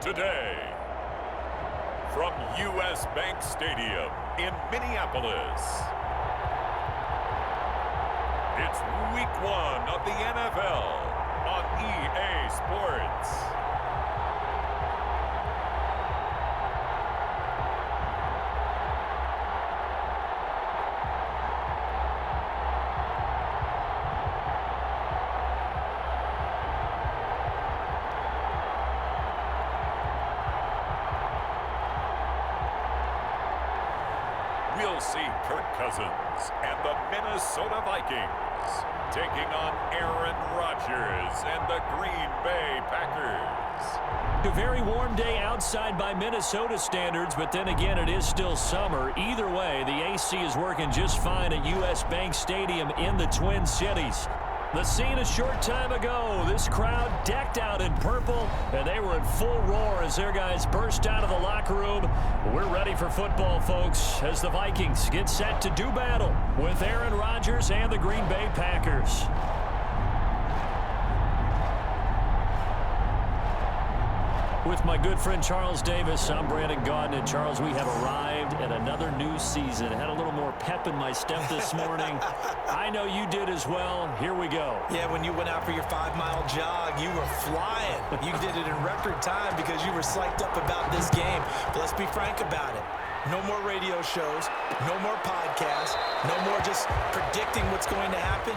today. From U.S. Bank Stadium in Minneapolis, it's Week 1 of the NFL on EA Sports. We'll see Kirk Cousins and the Minnesota Vikings taking on Aaron Rodgers and the Green Bay Packers. A very warm day outside by Minnesota standards, but then again, it is still summer. Either way, the AC is working just fine at U.S. Bank Stadium in the Twin Cities. The scene a short time ago, this crowd decked out in purple, and they were in full roar as their guys burst out of the locker room. We're ready for football, folks, as the Vikings get set to do battle with Aaron Rodgers and the Green Bay Packers. With my good friend Charles Davis, I'm Brandon Gaudin. And Charles, we have arrived at another new season. I had a little more pep in my step this morning. I know you did as well. Here we go. Yeah, when you went out for your 5-mile jog, you were flying. You did it in record time because you were psyched up about this game. But let's be frank about it. No more radio shows, no more podcasts, no more just predicting what's going to happen.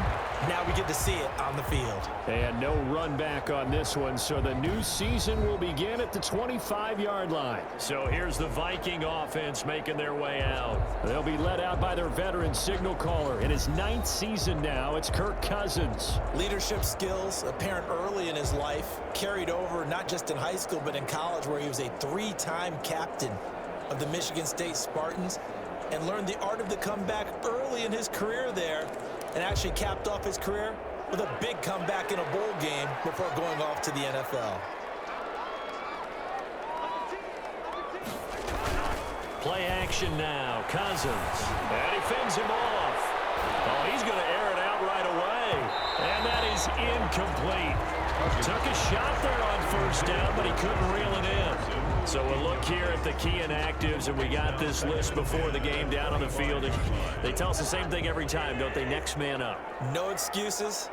Now we get to see it on the field. And no run back on this one, so the new season will begin at the 25-yard line. So here's the Viking offense making their way out. They'll be led out by their veteran signal caller. In his 9th season now, it's Kirk Cousins. Leadership skills, apparent early in his life, carried over not just in high school but in college, where he was a 3-time captain of the Michigan State Spartans and learned the art of the comeback early in his career there, and actually capped off his career with a big comeback in a bowl game before going off to the NFL. Play action now. Cousins. And he fends him off. Oh, he's going to air it out right away. And that is incomplete. Took a shot there on first down, but he couldn't reel it in. So we'll look here at the key inactives, and we got this list before the game down on the field. And they tell us the same thing every time, don't they? Next man up. No excuses.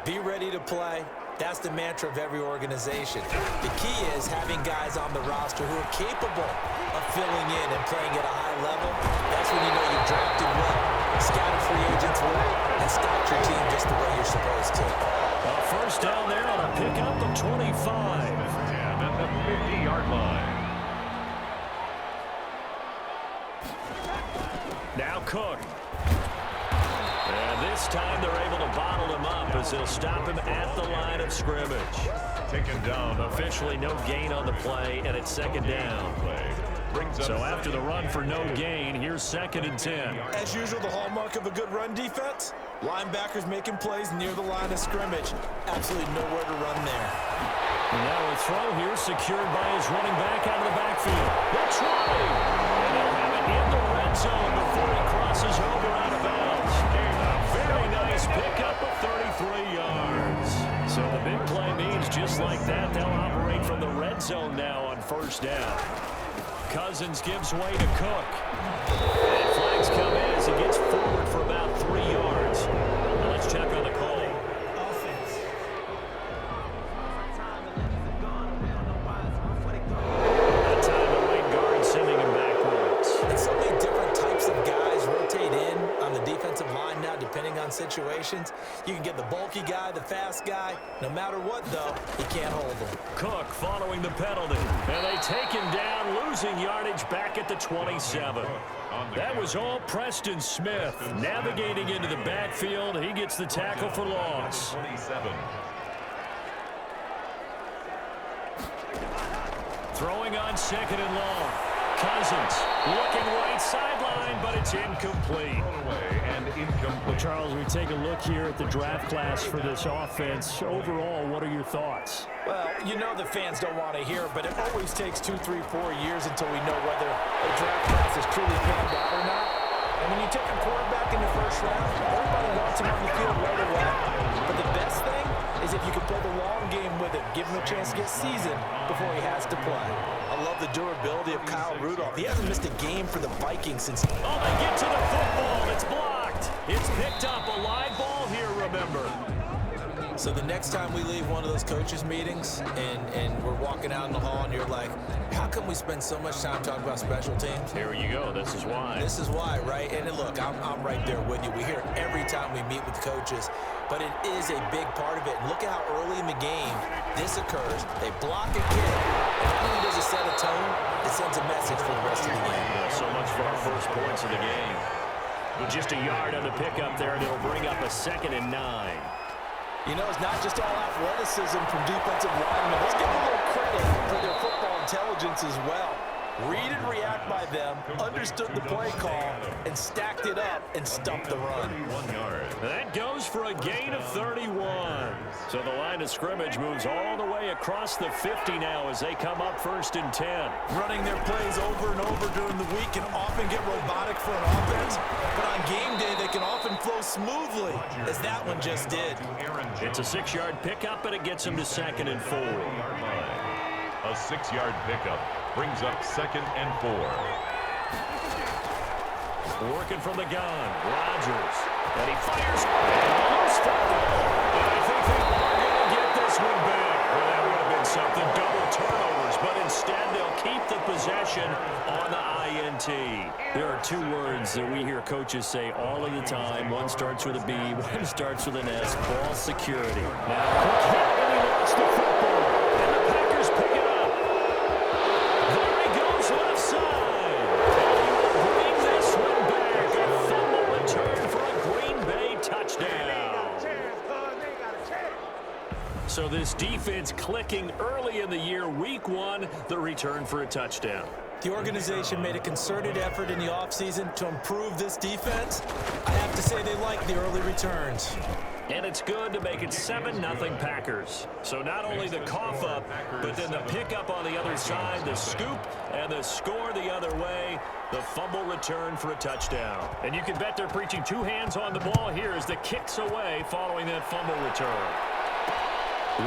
Be ready to play. That's the mantra of every organization. The key is having guys on the roster who are capable of filling in and playing at a high level. That's when you know you've drafted well, scouted free agents well, and stocked your team just the way you're supposed to. Well, first down there on a pickup of 25. At the 50-yard line. Now Cook. And this time they're able to bottle him up as they'll stop him at the line of scrimmage. Taken down. Officially no gain on the play, and it's second down. So after the run for no gain, here's 2nd and 10. As usual, the hallmark of a good run defense, linebackers making plays near the line of scrimmage. Absolutely nowhere to run there. And now a throw here secured by his running back out of the backfield. They'll try. And they'll have it in the red zone before he crosses over out of bounds. A very nice pickup of 33 yards. So the big play means just like that, they'll operate from the red zone now on first down. Cousins gives way to Cook. And flags come in as he gets forward for about 3 yards. Now let's check on the call. That time the right guard sending him backwards. And so many different types of guys rotate in on the defensive line now, depending on situations. You can get the bulky guy, the fast guy. No matter what, though, he can't hold him. Cook following the penalty. And they take him down, losing yardage back at the 27. That was all Preston Smith navigating into the backfield. He gets the tackle for loss. 27. Throwing on 2nd and long. Cousins looking right sideline, but it's incomplete. Well, Charles, we take a look here at the draft class for this offense. Overall, what are your thoughts? Well, you know the fans don't want to hear it, but it always takes 2, 3, 4 years until we know whether a draft class is truly panned out or not. And when you take a quarterback in the first round, everybody wants him on the field right away. But the best thing is if you can play the long game with with him. Give him a chance to get seasoned before he has to play. I love the durability of Kyle Rudolph. He hasn't missed a game for the Vikings since... Oh, they get to the football. It's blocked. It's picked up. A live ball here, remember. So the next time we leave one of those coaches meetings and we're walking out in the hall and you're like, how come we spend so much time talking about special teams? Here you go. This is why. This is why, right? And look, I'm right there with you. We hear it every time we meet with coaches, but it is a big part of it. And look at how early in the game this occurs. They block a kick, and not only does it set a tone, it sends a message for the rest of the game. Yeah, so much for our first points of the game. With just a yard on the pickup there, and it'll bring up a 2nd and 9. You know, it's not just all athleticism from defensive linemen. Let's give them a little credit for their football intelligence as well. Read and react by them, understood the play call, and stacked it up and stumped the run. 1 yard. That goes for a gain of 31. So the line of scrimmage moves all the way across the 50 now as they come up 1st and 10. Running their plays over and over during the week can often get robotic for an offense, but on game day they can often flow smoothly, as that one just did. It's a 6-yard pickup, and it gets him to 2nd and 4. A 6-yard pickup brings up 2nd and 4. Working from the gun, Rodgers, and he fires. And I think they are going to get this one back. Well, that would have been something, double turnovers, but instead they'll keep the possession on the INT. There are 2 words that we hear coaches say all of the time. One starts with a B, one starts with an S, ball security. Now, quick hit, and he lost the football, and the Packers pick it up. There he goes left side. And he will bring this one back. A fumble return for a Green Bay touchdown. So this defense clicking early in the year. Week 1, the return for a touchdown. The organization made a concerted effort in the offseason to improve this defense. I have to say they like the early returns. And it's good to make it 7-0 Packers. So not only the cough up, but then the pickup on the other side, the scoop, and the score the other way, the fumble return for a touchdown. And you can bet they're preaching 2 hands on the ball here as the kick's away following that fumble return.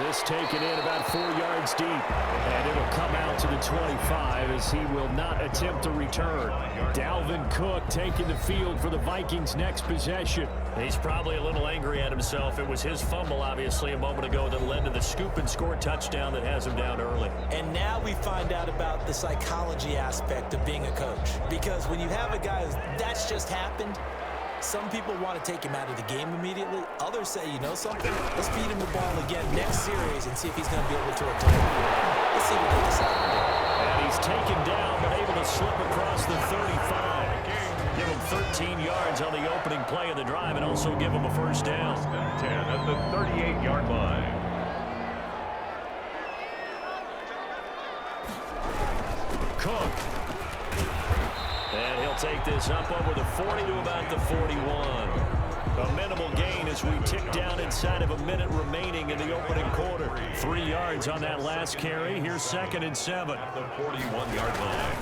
This taken in about 4 yards deep, and it'll come out to the 25 as he will not attempt to return. Dalvin Cook taking the field for the Vikings' next possession. He's probably a little angry at himself. It was his fumble, obviously, a moment ago that led to the scoop and score touchdown that has him down early. And now we find out about the psychology aspect of being a coach. Because when you have a guy that's just happened, some people want to take him out of the game immediately. Others say, you know something? Let's feed him the ball again next series and see if he's going to be able to return. Let's see what they decide to do. And he's taken down, but able to slip across the 35. Give him 13 yards on the opening play of the drive and also give him a first down. 10 at the 38-yard line. Cook. And he'll take this up over the 40 to about the 41. A minimal gain as we tick down inside of a minute remaining in the opening quarter. 3 yards on that last carry. Here's 2nd and 7. The 41-yard line.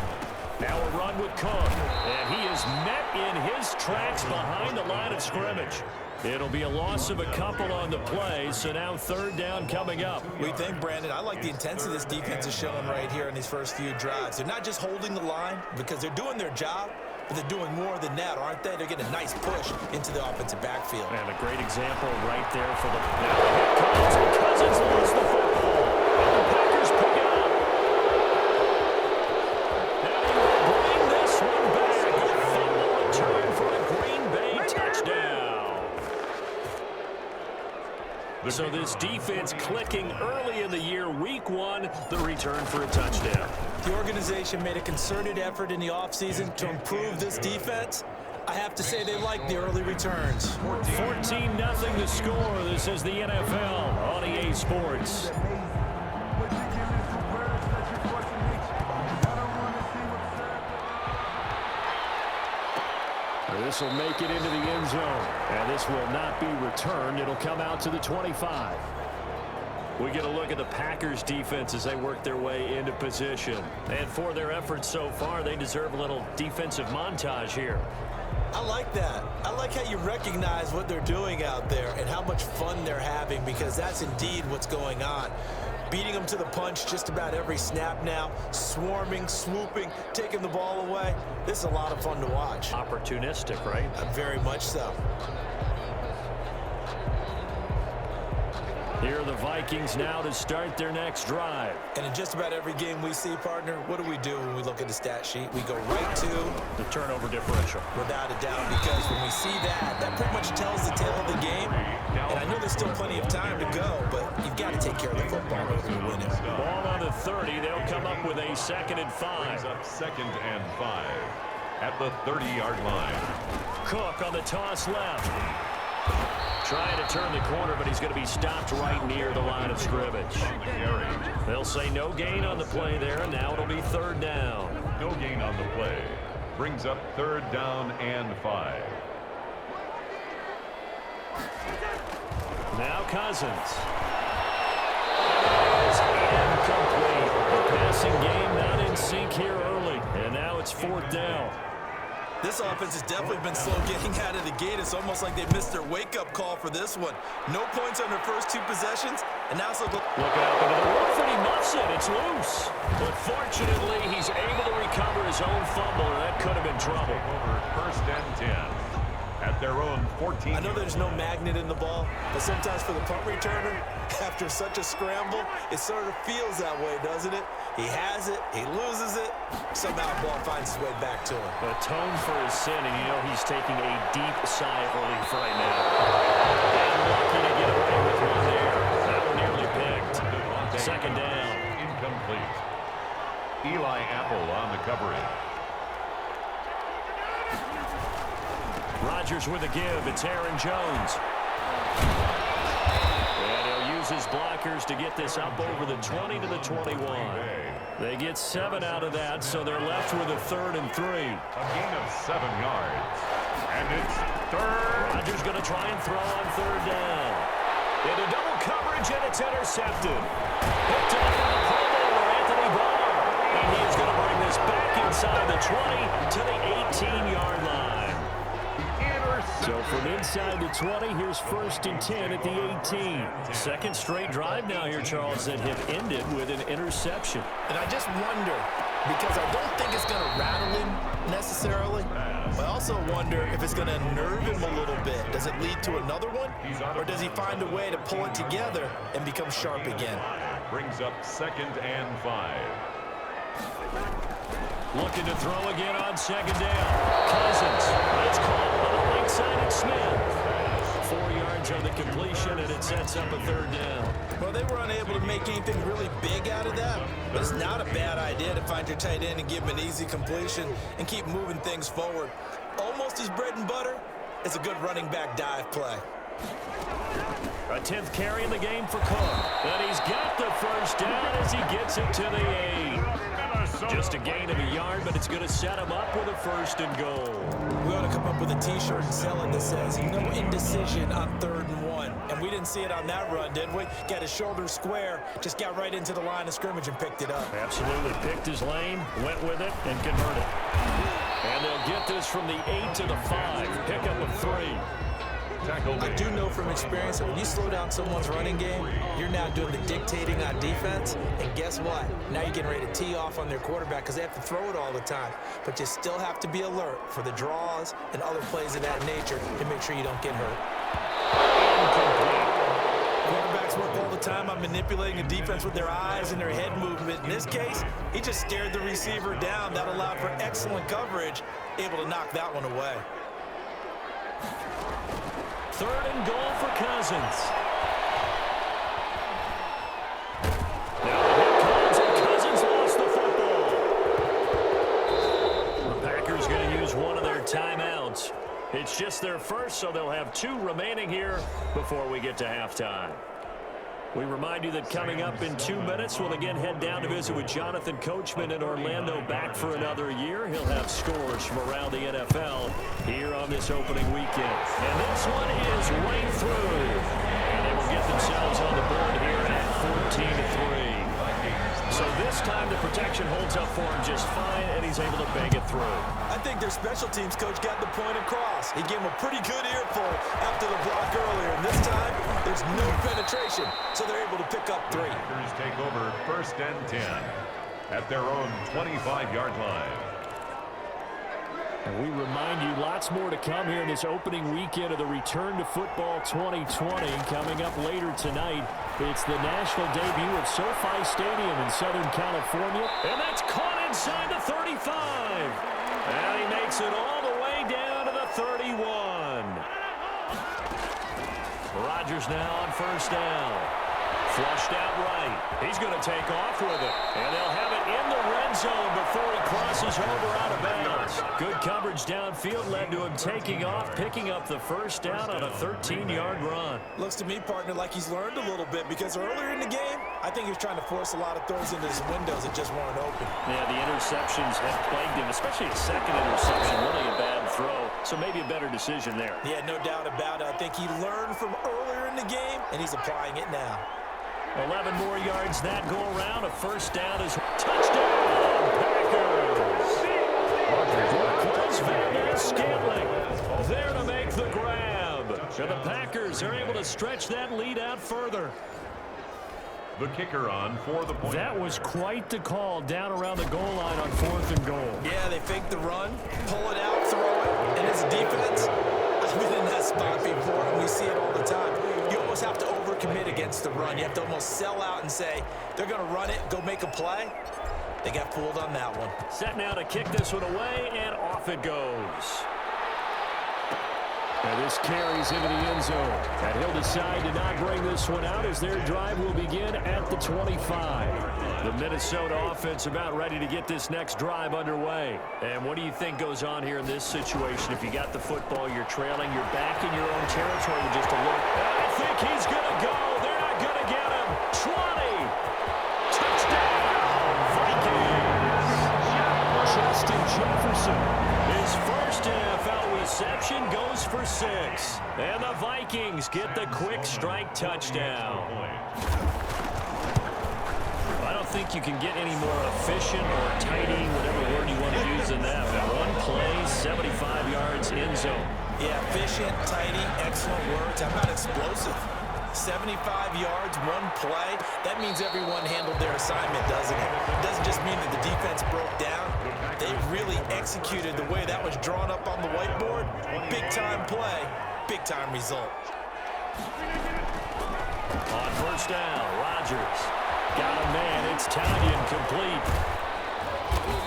Now a run with Cook. And he is met in his tracks behind the line of scrimmage. It'll be a loss of a couple on the play, so now 3rd down coming up. We think, Brandon, I like the intensity this defense is showing right here in these first few drives. They're not just holding the line because they're doing their job, but they're doing more than that, aren't they? They're getting a nice push into the offensive backfield. And a great example right there for the... Now here comes Cousins loses the football. And the Packers pick it up. And he will bring this one back. A fumble return for a Green Bay touchdown. So this defense clicking early in the year. Week 1, the return for a touchdown. The organization made a concerted effort in the offseason to improve this defense. I have to say they like the early returns. 14-0 the score. This is the NFL on EA Sports. This will make it into the end zone. And this will not be returned. It'll come out to the 25. We get a look at the Packers defense as they work their way into position. And for their efforts so far, they deserve a little defensive montage here. I like that. I like how you recognize what they're doing out there and how much fun they're having, because that's indeed what's going on. Beating them to the punch just about every snap now, swarming, swooping, taking the ball away. This is a lot of fun to watch. Opportunistic, right? Very much so. Here are the Vikings now to start their next drive. And in just about every game we see, partner, what do we do when we look at the stat sheet? We go right to the turnover differential. Without a doubt, because when we see that, that pretty much tells the tale of the game. And I know there's still plenty of time to go, but you've got to take care of the football in order to win it. Ball on the 30. They'll come up with a 2nd and 5. Brings up 2nd and 5 at the 30-yard line. Cook on the toss left. Trying to turn the corner, but he's going to be stopped right near the line of scrimmage. They'll say no gain on the play there, and now it'll be 3rd down. No gain on the play. Brings up 3rd down and 5. Now Cousins. It's incomplete. The passing game not in sync here early, and now it's 4th down. This offense has definitely been slow getting out of the gate. It's almost like they missed their wake-up call for this one. No points on their first 2 possessions, and now so look out into the roof, and he muffs it. It's loose. But fortunately, he's able to recover his own fumble, or that could have been trouble. Over 1st and 10 at their own 14. I know there's no magnet in the ball, but sometimes for the punt returner, after such a scramble, it sort of feels that way, doesn't it? He has it, he loses it, somehow the ball finds its way back to him. Atone for his sin, and you know he's taking a deep sigh of relief right now. And lucky to get away with one there. That one nearly picked. 2nd down. Incomplete. Eli Apple on the coverage. Rodgers with a give. It's Aaron Jones. And he'll use his blockers to get this up over the 20 to the 21. They get 7 out of that, so they're left with a 3rd and 3. A gain of 7 yards. And it's 3rd. Rodgers going to try and throw on 3rd down. Into double coverage, and it's intercepted. Picked up on the Pro Bowler, Anthony Barr. And he is going to bring this back inside the 20 to the 18-yard line. So from inside the 20, here's 1st and 10 at the 18. 2nd straight drive now here, Charles, that have ended with an interception. And I just wonder, because I don't think it's going to rattle him necessarily, but I also wonder if it's going to nerve him a little bit. Does it lead to another one? Or does he find a way to pull it together and become sharp again? Brings up 2nd and 5. Looking to throw again on 2nd down. Cousins. That's caught on the right side of Smith. 4 yards on the completion, and it sets up a 3rd down. Well, they were unable to make anything really big out of that, but it's not a bad idea to find your tight end and give him an easy completion and keep moving things forward. Almost his bread and butter. It's a good running back dive play. A 10th carry in the game for Cook. And he's got the 1st down as he gets it to the 8. Just a gain of a yard, but it's going to set him up with a 1st and goal. We ought to come up with a T-shirt and sell it that says, no indecision on 3rd and 1. And we didn't see it on that run, did we? Got his shoulder square, just got right into the line of scrimmage and picked it up. Absolutely. Picked his lane, went with it, and converted. And they'll get this from the 8 to the 5. Pick up of 3. I do know from experience that when you slow down someone's running game, you're now doing the dictating on defense. And guess what? Now you're getting ready to tee off on their quarterback because they have to throw it all the time. But you still have to be alert for the draws and other plays of that nature to make sure you don't get hurt. Quarterbacks work all the time on manipulating a defense with their eyes and their head movement. In this case, he just stared the receiver down. That allowed for excellent coverage, able to knock that one away. 3rd and goal for Cousins. Now here comes, and Cousins lost the football. The Packers going to use one of their timeouts. It's just their first, so they'll have 2 remaining here before we get to halftime. We remind you that coming up in 2 minutes, we'll again head down to visit with Jonathan Coachman in Orlando, back for another year. He'll have scores from around the NFL here on this opening weekend. And this one is right through. And they will get themselves on the board here at 14-3. So this This time the protection holds up for him just fine, and he's able to bang it through. I think their special teams coach got the point across. He gave him a pretty good earful after the block earlier. And this time, there's no penetration, so they're able to pick up 3. Packers take over 1st and 10 at their own 25-yard line. And we remind you, lots more to come here in this opening weekend of the Return to Football 2020. Coming up later tonight, it's the national debut at SoFi Stadium in Southern California. And that's caught inside the 35. And he makes it all the way down to the 31. Rodgers now on 1st down. Flushed out right. He's going to take off with it. And they'll have it in the red zone before he crosses over out of bounds. Good coverage downfield led to him taking off, picking up the 1st down on a 13-yard run. Looks to me, partner, like he's learned a little bit because earlier in the game, I think he was trying to force a lot of throws into his windows that just weren't open. Yeah, the interceptions have plagued him, especially a second interception, really a bad throw. So maybe a better decision there. Yeah, no doubt about it. I think he learned from earlier in the game, and he's applying it now. 11 more yards that go around. A 1st down is touchdown, Packers. Marquez Valdes-Scantling there to make the grab. And the Packers are able to stretch that lead out further. The kicker on for the point. That was quite the call down around the goal line on 4th and goal. Yeah, they fake the run, pull it out, throw it, and as a defense, I've been in that spot before, and we see it all the time. You almost have to overcommit against the run. You have to almost sell out and say, they're going to run it, go make a play. They got fooled on that one. Set now to kick this one away, and off it goes. And this carries into the end zone. And he'll decide to not bring this one out as their drive will begin at the 25. The Minnesota offense about ready to get this next drive underway. And what do you think goes on here in this situation? If you got the football, you're trailing, you're back in your own territory with just a little. I think he's going to go. They're not going to get him. 20. Touchdown, Vikings. Justin Jefferson. His first NFL reception goes for 6. And the Vikings get the quick strike touchdown. I don't think you can get any more efficient or tidy, whatever word you want to use in that. But one play, 75 yards in zone. Yeah, efficient, tidy, excellent words. How about explosive? 75 yards, one play. That means everyone handled their assignment, doesn't it? It doesn't just mean that the defense broke down. They really executed the way that was drawn up on the whiteboard. Big-time play, big-time result. On 1st down, Rodgers. Got a man. It's Tanyan complete.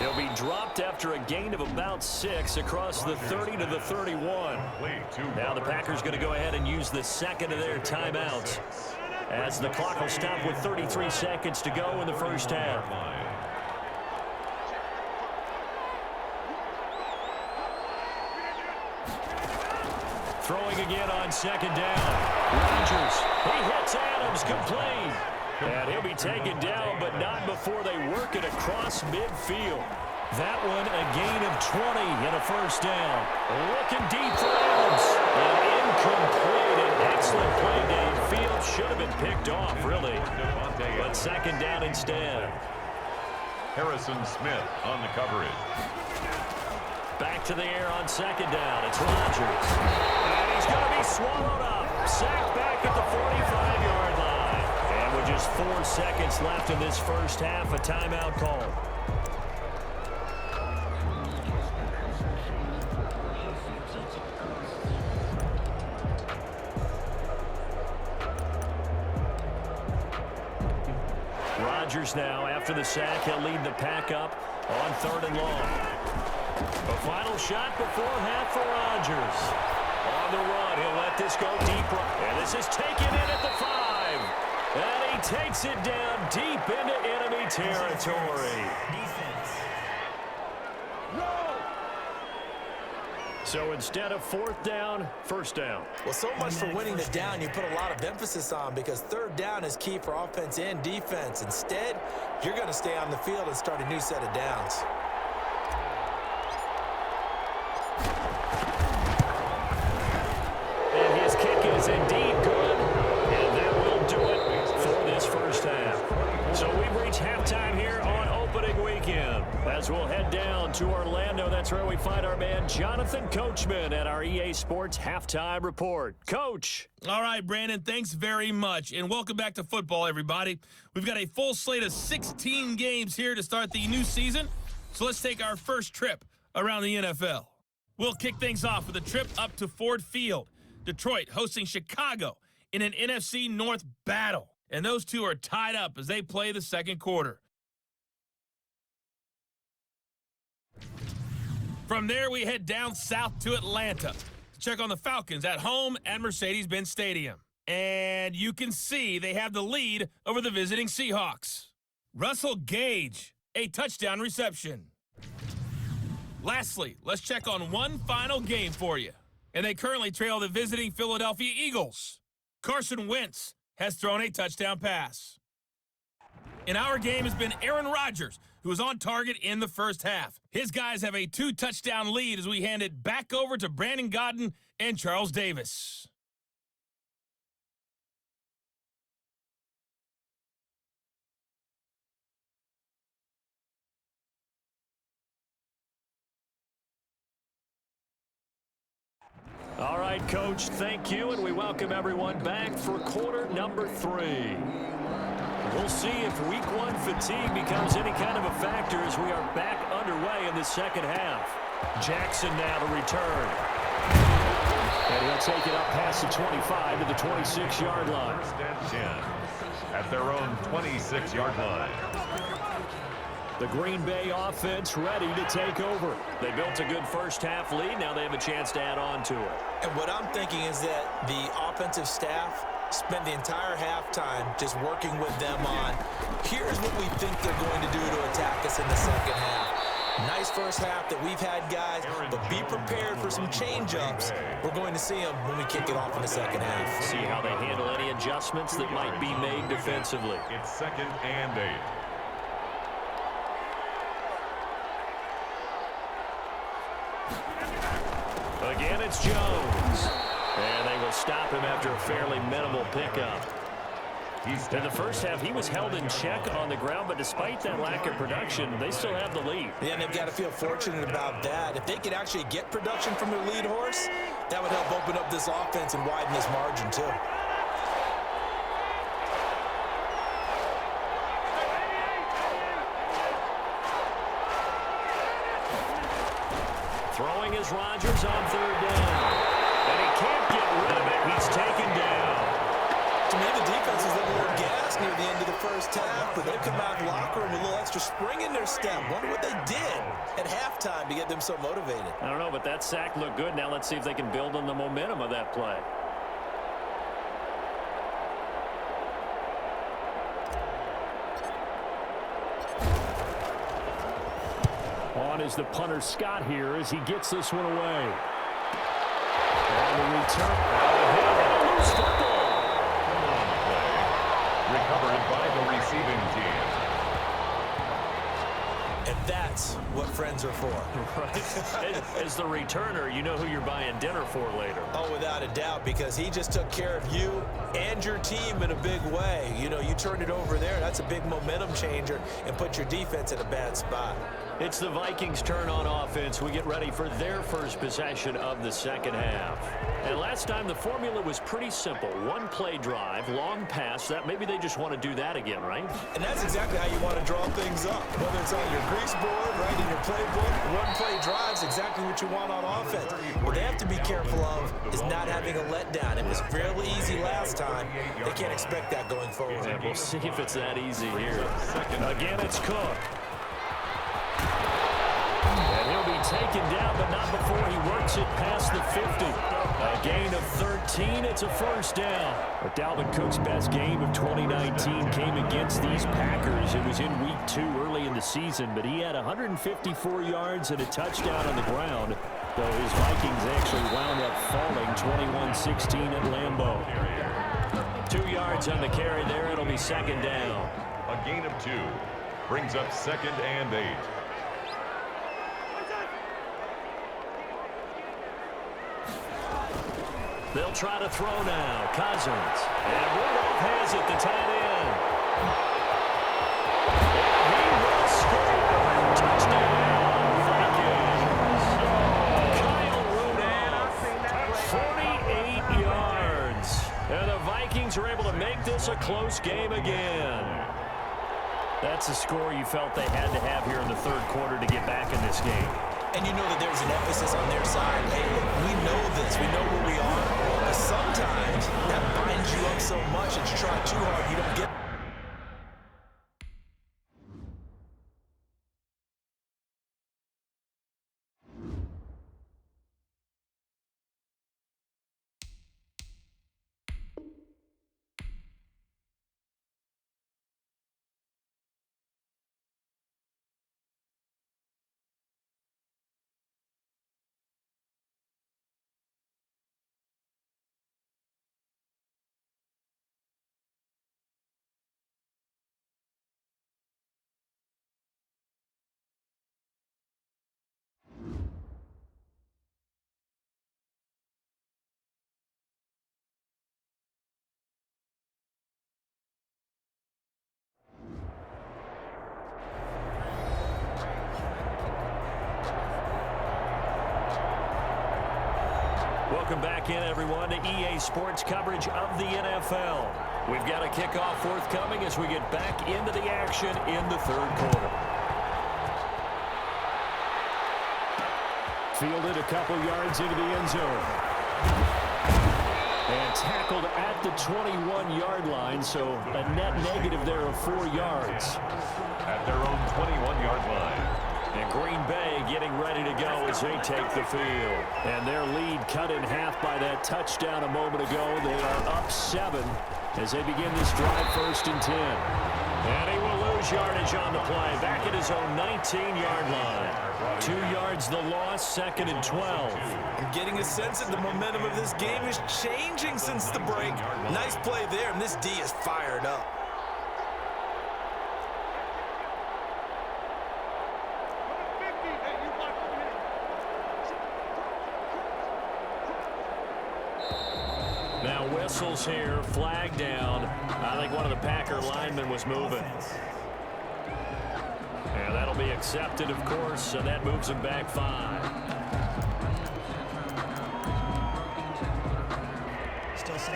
He'll be dropped after a gain of about 6 across the 30 to the 31. Now the Packers going to go ahead and use the second of their timeouts as the clock will stop with 33 seconds to go in the 1st half. Throwing again on 2nd down. Rodgers. He hits Adams complete. And he'll be taken down, but not before they work it across midfield. That one a gain of 20 and a 1st down. Looking deep for Adams. And incomplete. An excellent play, Dave. Field should have been picked off, really. But 2nd down instead. Harrison Smith on the coverage. Back to the air on 2nd down. It's Rodgers. And he's going to be swallowed up. Sacked back at the 45-yard line. And with just 4 seconds left in this 1st half, a timeout call. Rodgers now, after the sack, he'll lead the pack up on 3rd and long. A final shot before half for Rodgers. On the run, he'll let this go deep. And this is taken in at the 5. And he takes it down deep into enemy territory. So instead of 4th down, 1st down. Well, so much for winning the down you put a lot of emphasis on because 3rd down is key for offense and defense. Instead, you're going to stay on the field and start a new set of downs. And his kick is indeed good. And that will do it for this 1st half. So we've reached halftime here on we'll head down to Orlando. That's where we find our man Jonathan Coachman at our EA Sports Halftime Report. Coach. All right, Brandon, thanks very much. And welcome back to football, everybody. We've got a full slate of 16 games here to start the new season. So let's take our first trip around the NFL. We'll kick things off with a trip up to Ford Field. Detroit hosting Chicago in an NFC North battle. And those two are tied up as they play the second quarter. From there, we head down south to Atlanta to check on the Falcons at home at Mercedes-Benz Stadium. And you can see they have the lead over the visiting Seahawks. Russell Gage, a touchdown reception. Lastly, let's check on one final game for you. And they currently trail the visiting Philadelphia Eagles. Carson Wentz has thrown a touchdown pass. In our game has been Aaron Rodgers, who was on target in the first half. His guys have a 2-touchdown lead as we hand it back over to Brandon Godden and Charles Davis. All right, Coach, thank you, and we welcome everyone back for quarter number 3. We'll see if week 1 fatigue becomes any kind of a factor as we are back underway in the second half. Jackson now to return. And he'll take it up past the 25 to the 26-yard line. First and 10 at their own 26-yard line. The Green Bay offense ready to take over. They built a good first half lead. Now they have a chance to add on to it. And what I'm thinking is that the offensive staff spent the entire halftime just working with them on, here's what we think they're going to do to attack us in the second half. Nice first half that we've had, guys, but be prepared for some change-ups. We're going to see them when we kick it off in the second half. See how they handle any adjustments that might be made defensively. It's 2nd and 8. Again, it's Jones. And they will stop him after a fairly minimal pickup. In the first half, he was held in check on the ground, but despite that lack of production, they still have the lead. Yeah, and they've got to feel fortunate about that. If they could actually get production from their lead horse, that would help open up this offense and widen this margin, too. Throwing is Rodgers on 3rd down. And he can't get rid of it. He's taken down. To me, the defense is a little gas near the end of the first half, but they've come out of the locker room with a little extra spring in their step. Wonder what they did at halftime to get them so motivated. I don't know, but that sack looked good. Now let's see if they can build on the momentum of that play. On is the punter Scott here as he gets this one away. And the return. Loose football. Recovered by the receiving team. And that's what friends are for. Right. As the returner, you know who you're buying dinner for later. Oh, without a doubt, because he just took care of you and your team in a big way. You know, you turned it over there. That's a big momentum changer and put your defense in a bad spot. It's the Vikings' turn on offense. We get ready for their first possession of the second half. And last time, the formula was pretty simple. One play drive, long pass. That maybe they just want to do that again, right? And that's exactly how you want to draw things up. Whether it's on your grease board, right, in your playbook, one play drive's exactly what you want on offense. What they have to be careful of is not having a letdown. It was fairly easy last time. They can't expect that going forward. And we'll see if it's that easy here. Again, it's Cook. And he'll be taken down, but not before he works it past the 50. A gain of 13. It's a first down. But Dalvin Cook's best game of 2019 came against these Packers. It was in week 2 early in the season, but he had 154 yards and a touchdown on the ground, though his Vikings actually wound up falling 21-16 at Lambeau. 2 yards on the carry there. It'll be second down. A gain of 2 brings up 2nd and 8. They'll try to throw now. Cousins. And Rudolph has it, the tight end. And he will score. Touchdown. Vikings are able to make this a close game again. That's a score you felt they had to have here in the third quarter to get back in this game. And you know that there's an emphasis on their side. Hey, look, we know this. We know where we are. But sometimes that binds you up so much that you try too hard, you don't get. Welcome back in, everyone, to EA Sports coverage of the NFL. We've got a kickoff forthcoming as we get back into the action in the third quarter. Fielded a couple yards into the end zone. And tackled at the 21-yard line, so a net negative there of 4 yards. At their own 21-yard line. And Green Bay getting ready to go as they take the field. And their lead cut in half by that touchdown a moment ago. They are up 7 as they begin this drive, 1st and 10. And he will lose yardage on the play. Back at his own 19-yard line. 2 yards the loss, 2nd and 12. I'm getting a sense that the momentum of this game is changing since the break. Nice play there, and this D is fired up. Now whistles here, flag down. I think one of the Packer linemen was moving. And that'll be accepted, of course, and that moves him back 5.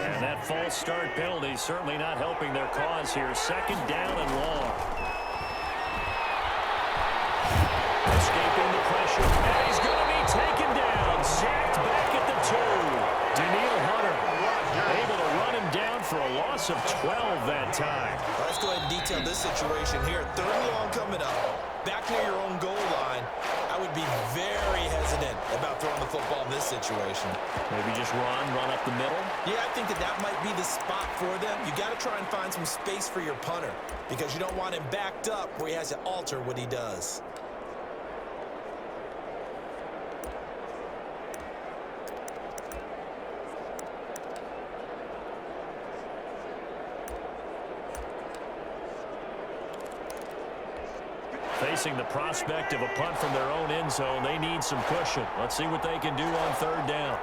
And that false start penalty certainly not helping their cause here. 2nd down and long. Escaping the pressure, and he's going to be taken down. Sacked back at the 2. Daniil Hunter able to run him down for a loss of 12 that time. Let's go ahead and detail this situation here. 3rd and long coming up. Back near your own goal line. I would be very hesitant about throwing the football in this situation. Maybe just run up the middle? Yeah, I think that might be the spot for them. You got to try and find some space for your punter because you don't want him backed up where he has to alter what he does. Facing the prospect of a punt from their own end zone, they need some cushion. Let's see what they can do on 3rd down.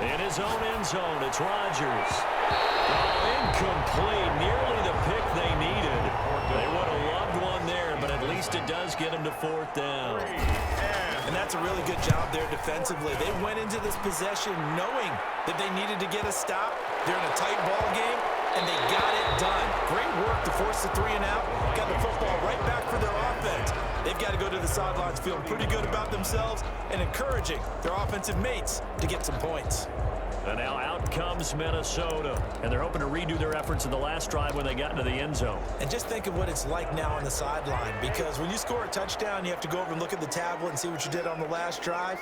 In his own end zone, it's Rodgers. Oh, incomplete. Nearly the pick they needed. They would have loved one there, but at least it does get him to 4th down. And that's a really good job there defensively. They went into this possession knowing that they needed to get a stop. They're in a tight ball game, and they got it done. Great work to force the 3 and out. Got the football right back for their offense. They've got to go to the sidelines feeling pretty good about themselves and encouraging their offensive mates to get some points. And now out comes Minnesota. And they're hoping to redo their efforts in the last drive when they got into the end zone. And just think of what it's like now on the sideline, because when you score a touchdown, you have to go over and look at the tablet and see what you did on the last drive.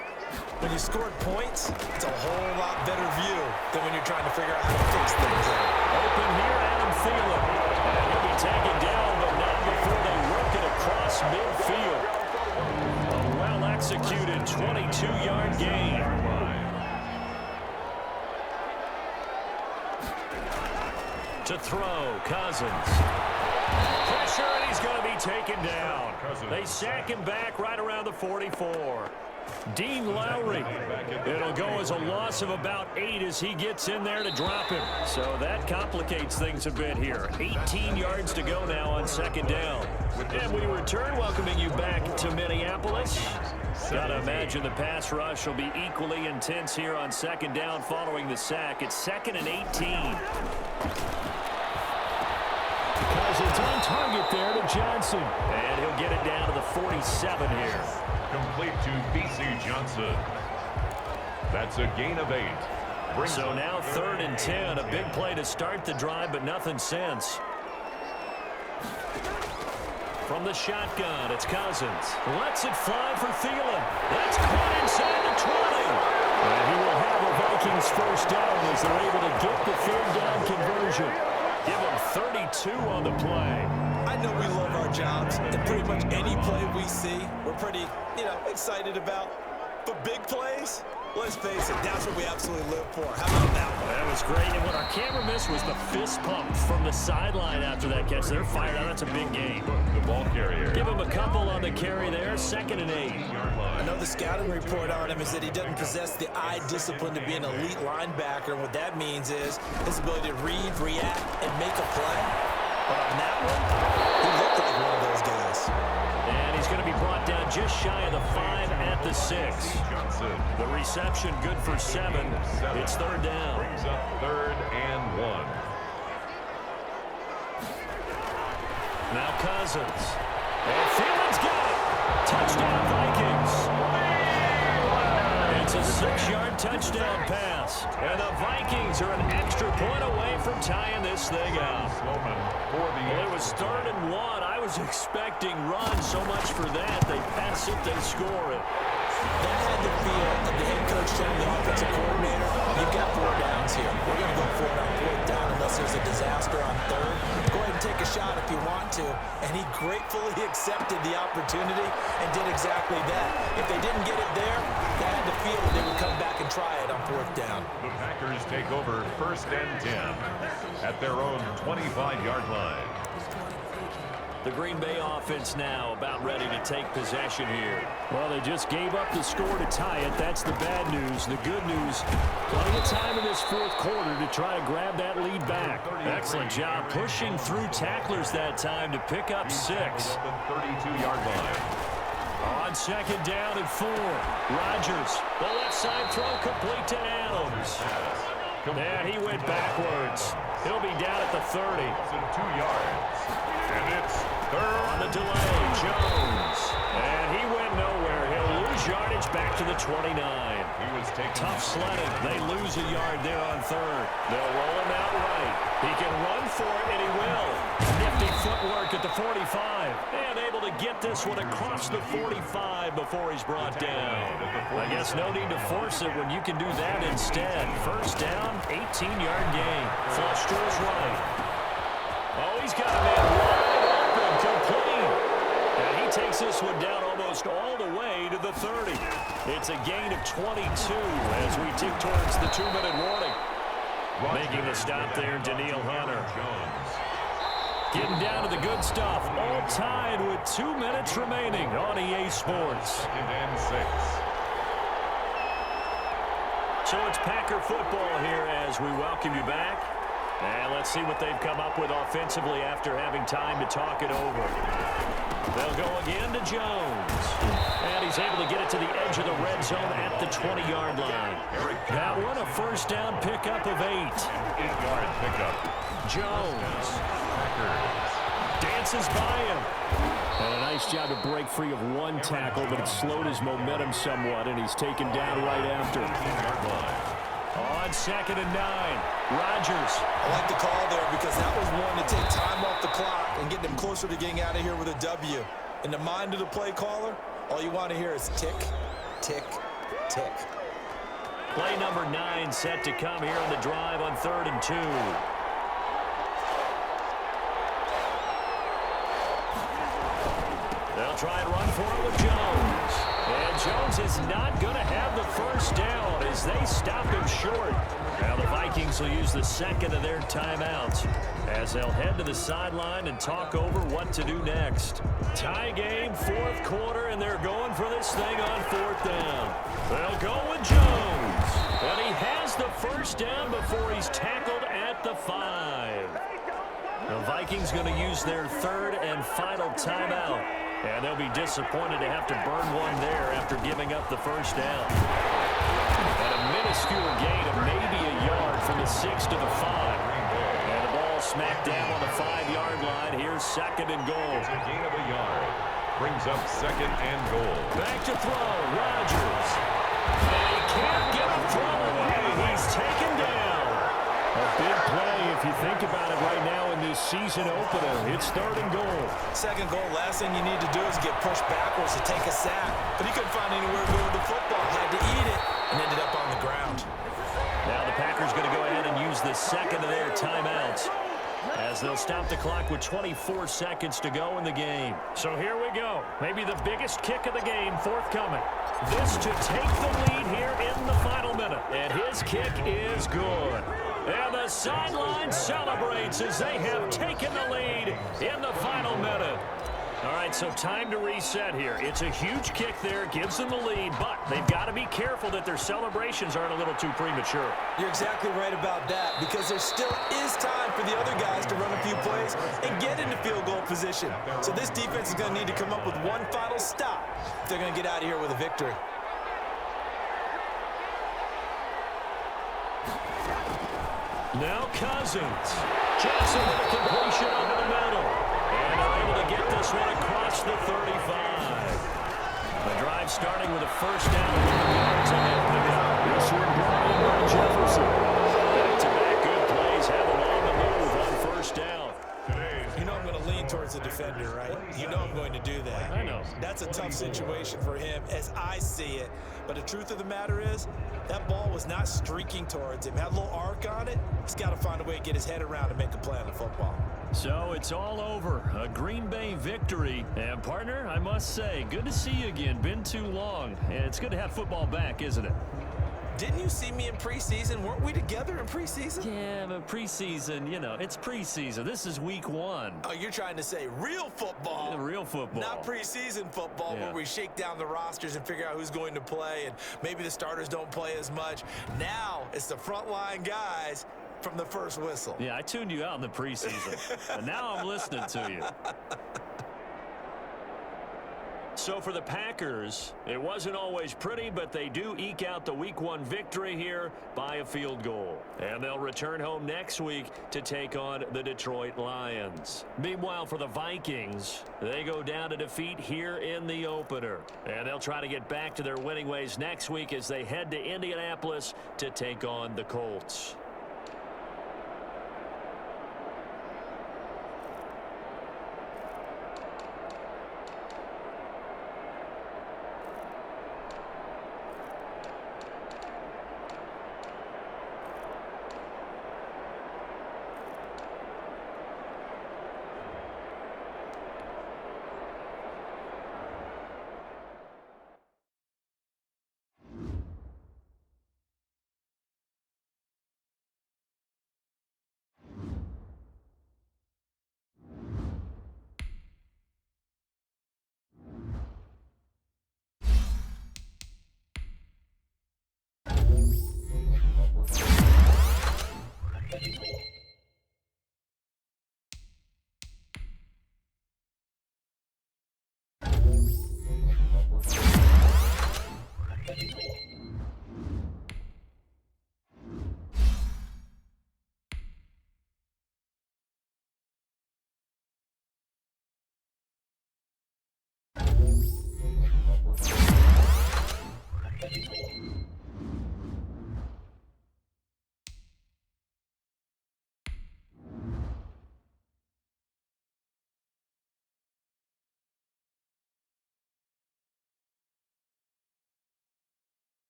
When you scored points, it's a whole lot better view than when you're trying to figure out how to fix things out. Open here, Adam Thielen. And he'll be taken down, but not before they work it across midfield. A well-executed 22-yard gain. To throw, Cousins. Pressure, and he's going to be taken down. They sack him back right around the 44. Dean Lowry. It'll go as a loss of about 8 as he gets in there to drop him. So that complicates things a bit here. 18 yards to go now on 2nd down. And we return, welcoming you back to Minneapolis. Gotta imagine the pass rush will be equally intense here on second down following the sack. It's 2nd and 18. Cousins on target there to Johnson. And he'll get it down to the 47 here. Complete to B.C. Johnson. That's a gain of 8. So now 3rd and 10. A big play to start the drive, but nothing since. From the shotgun, it's Cousins. Lets it fly for Thielen. That's caught inside the 20. And he will have the Vikings first down as they're able to get the 3rd down conversion. Give him 32 on the play. I know we love our jobs, and pretty much any play we see, we're pretty, excited about. But big plays, let's face it, that's what we absolutely live for. How about that one? That was great, and what our camera missed was the fist pump from the sideline after that catch. They're fired out. That's a big game. The ball carrier. Give him a couple on the carry there. 2nd and 8. I know the scouting report on him is that he doesn't possess the eye discipline to be an elite linebacker. And what that means is his ability to read, react, and make a play. But on that one, he looked like one of those guys. And he's going to be brought down just shy of the 5 at the 6. The reception good for 7. It's 3rd down. Brings up 3rd and 1. Now Cousins. And Thielen's got it. Touchdown Vikings. It's a 6-yard touchdown pass. And the Vikings are an extra point away from tying this thing up. Well, it was 3rd and 1. I was expecting runs. So much for that. They pass it, they score it. That had the feel of the head coach telling the offensive coordinator, you've got 4 downs here. We're going to go for it on 4th down unless there's a disaster on 3rd. Go ahead and take a shot if you want to. And he gratefully accepted the opportunity and did exactly that. If they didn't get it there, they had the feel that they would come back and try it on 4th down. The Packers take over 1st and 10 at their own 25-yard line. The Green Bay offense now about ready to take possession here. Well, they just gave up the score to tie it. That's the bad news. The good news, plenty of time in this 4th quarter to try to grab that lead back. Excellent job pushing through tacklers that time to pick up 6. 32-yard line. On 2nd down and 4. Rodgers, the left side throw complete to Adams. And he went backwards. He'll be down at the 30. 2 yards. And it's 3rd. On the delay, Jones. And he went nowhere. He'll lose yardage back to the 29. He was taking tough sledding. They lose a yard there on 3rd. They'll roll him out right. He can run for it, and he will. Nifty footwork at the 45. And able to get this one across the 45 before he's brought down. I guess no need to force it when you can do that instead. 1st down, 18-yard gain. Flush to his right. Oh, he's got a man wide open, complete. And he takes this one down almost all the way to the 30. It's a gain of 22 as we tick towards the 2-minute warning. Making the stop there, Danielle Hunter. Getting down to the good stuff. All tied with 2 minutes remaining on EA Sports. 2nd and 6. So it's Packer football here as we welcome you back. And let's see what they've come up with offensively after having time to talk it over. They'll go again to Jones. And he's able to get it to the edge of the red zone at the 20-yard line. That one a 1st down pickup of 8. 8-yard pickup. Jones dances by him. And a nice job to break free of 1 tackle, but it slowed his momentum somewhat, and he's taken down right after. On 2nd and 9, Rodgers. I like the call there because that was one to take time off the clock and get them closer to getting out of here with a W. In the mind of the play caller, all you want to hear is tick, tick, tick. Play number 9 set to come here on the drive on 3rd and 2. They'll try and run for it with Jones. And Jones is not going to have the 1st down as they stop him short. Now the Vikings will use the 2nd of their timeouts as they'll head to the sideline and talk over what to do next. Tie game, 4th quarter, and they're going for this thing on 4th down. They'll go with Jones. And he has the 1st down before he's tackled at the 5. The Vikings going to use their 3rd and final timeout. And they'll be disappointed to have to burn one there after giving up the first down. And a minuscule gain of maybe a yard from the 6 to the 5. And the ball smacked down on the 5-yard line. Here's 2nd and goal. It's a gain of a yard. Brings up 2nd and goal. Back to throw. Rodgers. And he can't get a throw away. He's taken down. A big play if you think about it right now in this season opener. It's 3rd and goal. 2nd goal, last thing you need to do is get pushed backwards to take a sack. But he couldn't find anywhere to go with the football. Had to eat it and ended up on the ground. Now the Packers going to go ahead and use the second of their timeouts as they'll stop the clock with 24 seconds to go in the game. So here we go. Maybe the biggest kick of the game forthcoming. This to take the lead here in the final minute. And his kick is good. And the sideline celebrates as they have taken the lead in the final minute. All right, so time to reset here. It's a huge kick there, gives them the lead, but they've got to be careful that their celebrations aren't a little too premature. You're exactly right about that, because there still is time for the other guys to run a few plays and get into field goal position. So this defense is going to need to come up with one final stop if they're going to get out of here with a victory. Now Cousins. Johnson with a completion over the middle. And they're able to get this one across the 35. The drive starting with a first down. This one brought in by Jefferson. Back-to-back good plays have them on the move on first down. You know I'm going to lean towards the defender, right? You know I'm going to do that. I know. That's a tough situation for him as I see it. But the truth of the matter is, that ball was not streaking towards him. Had a little arc on it. He's got to find a way to get his head around and make a play on the football. So it's all over. A Green Bay victory. And, partner, I must say, good to see you again. Been too long. And it's good to have football back, isn't it? Didn't you see me in preseason? Weren't we together in preseason? Yeah, but preseason, you know, it's preseason. This is week 1. Oh, you're trying to say real football. Yeah, real football. Not preseason football where we shake down the rosters and figure out who's going to play, and maybe the starters don't play as much. Now it's the frontline guys from the first whistle. Yeah, I tuned you out in the preseason. And now I'm listening to you. So for the Packers, it wasn't always pretty, but they do eke out the Week 1 victory here by a field goal. And they'll return home next week to take on the Detroit Lions. Meanwhile, for the Vikings, they go down to defeat here in the opener. And they'll try to get back to their winning ways next week as they head to Indianapolis to take on the Colts.